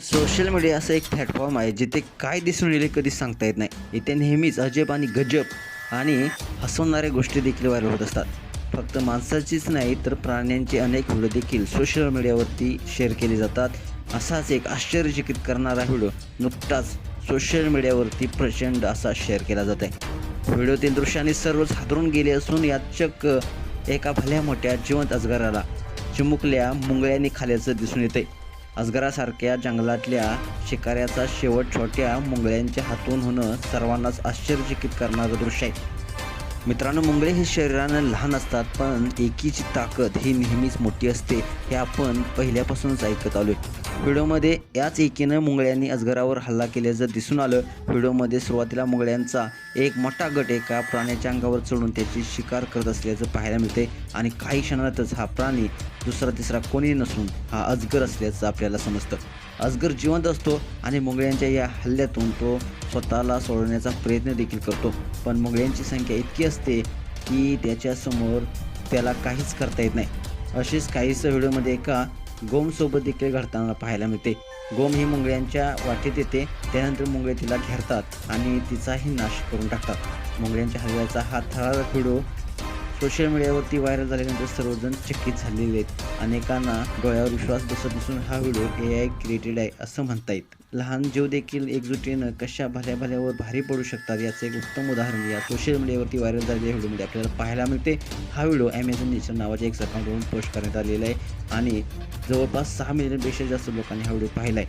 Social media असं एक platform आहे जिथे काय दिसून येईल कधी सांगता येत नाही. इथे नेहमीच अजब आणि गजब आणि हसवणाऱ्या गोष्टी देखील व्हायरल होत असतात. फक्त माणसाचीच नाही तर प्राण्यांचे अनेक व्हिडिओ देखील सोशल मीडियावरती शेअर केले जातात. असाच एक आश्चर्यचकित करणारा व्हिडिओ नुकताच सोशल मीडियावरती प्रचंड असा शेअर केला जात आहे. व्हिडिओतील दृश्याने सर्वच हादरून गेले असून यात चक्क एका भल्या मोठ्या जिवंत अजगराला चिमुकल्या मुंगळ्यांनी खाल्याचं दिसून येतंय. अजगरासारख्या जंगलातल्या शिकाऱ्याचा शेवट छोट्या मुंगळ्यांच्या हातून होणं सर्वांनाच आश्चर्यचकित करणारं दृश्य आहे. मित्रांनो, मुंगळे हे शरीरानं लहान असतात पण एकीची ताकद ही नेहमीच मोठी असते हे आपण पहिल्यापासूनच ऐकत आलोय. व्हिडिओमध्ये याच एकीनं मुंगळ्यांनी अजगरावर हल्ला केल्याचं दिसून आलं. व्हिडिओमध्ये सुरुवातीला मुंगळ्यांचा एक मोठा गट एका प्राण्याच्या अंगावर चढून त्याची शिकार करत असल्याचं पाहायला मिळते आणि काही क्षणातच हा प्राणी दुसरा तिसरा कोणी नसून हा अजगर असल्याचं आपल्याला समजतं. अजगर जिवंत असतो आणि मुंगळ्यांच्या या हल्ल्यातून तो स्वतःला सोडवण्याचा प्रयत्न देखील करतो. पण मुंगळ्यांची संख्या इतकी असते की त्याच्यासमोर त्याला काहीच करता येत नाही. अशीच काहीसं व्हिडिओमध्ये एका गोमसोबत देखील घडताना पाहायला मिळते. गोम ही मुंगळ्यांच्या वाटेत येते. त्यानंतर मुंगळे तिला घेरतात आणि तिचाही नाश करून टाकतात. मुंगळ्यांच्या हल्ल्याचा हा थरारक व्हिडिओ सोशल मीडियावरती व्हायरल झाल्यानंतर सर्वजण चकित झालेले आहेत. अनेकांना डोळ्यावर विश्वास बसत नसून हा व्हिडिओ AI क्रिएटेड आहे असं म्हणता येईल. लहान जीव देखील एकजुटीनं कशा भल्या भल्यावर भारी पडू शकतात याचं एक उत्तम उदाहरण या सोशल मीडियावरती व्हायरल झालेल्या व्हिडिओमध्ये आपल्याला पाहायला मिळते. हा व्हिडिओ ॲमेझॉन नेचर नावाच्या एक अकाउंटवरून पोस्ट करण्यात आलेला आहे आणि जवळपास 6 मिलियनपेक्षा जास्त लोकांनी हा व्हिडिओ पाहिला आहे.